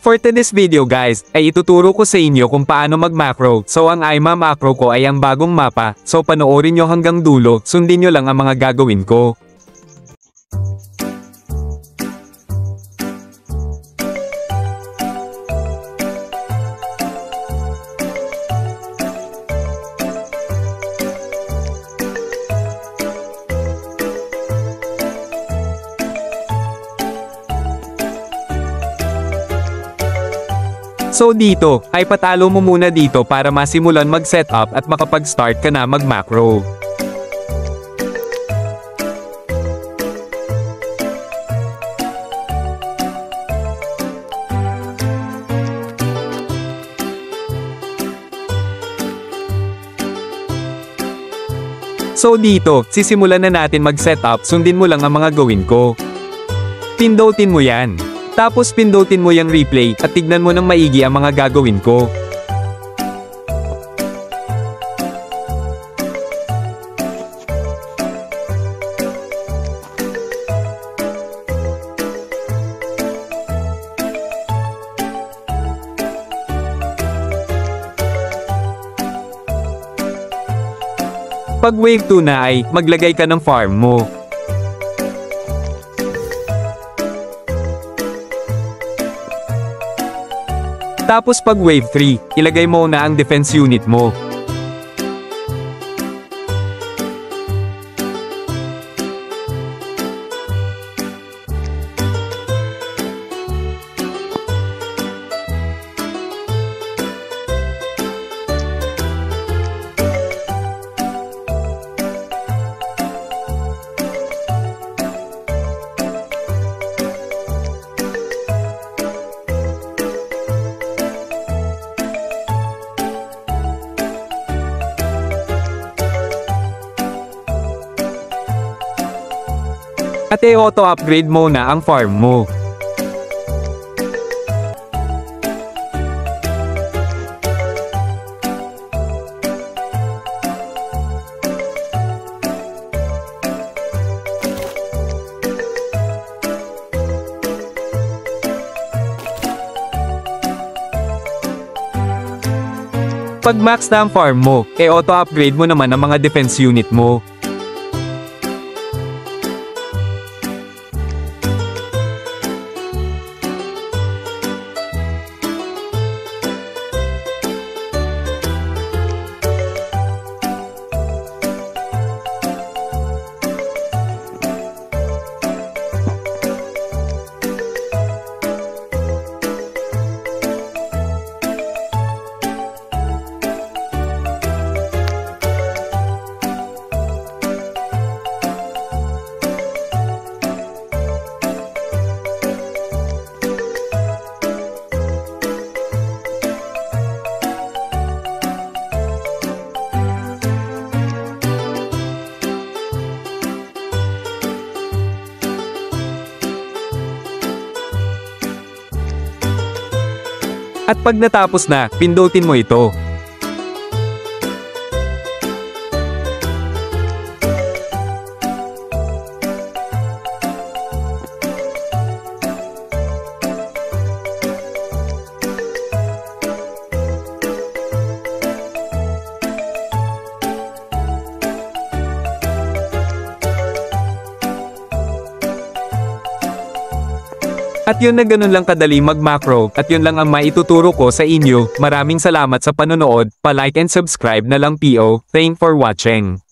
For today's video guys, ay ituturo ko sa inyo kung paano mag-macro. So ang macro ko ay ang bagong mapa, so panoorin nyo hanggang dulo, sundin nyo lang ang mga gagawin ko. So dito, ay patalo mo muna dito para masimulan mag-setup at makapag-start ka na mag-macro. So dito, sisimulan na natin mag-setup, sundin mo lang ang mga gawin ko. Pindutin mo yan. Tapos pindutin mo yung replay at tignan mo ng maigi ang mga gagawin ko. Pag wave 2 na ay, maglagay ka ng farm mo. Tapos pag wave 3, ilagay mo na ang defense unit mo. At auto-upgrade mo na ang farm mo. Pag max na ang farm mo, auto-upgrade mo naman ang mga defense unit mo. At pag natapos na, pindutin mo ito. At yun na ganun lang kadali mag-macro, at yun lang ang maituturo ko sa inyo. Maraming salamat sa panonood, pa-like and subscribe na lang po. Thanks for watching.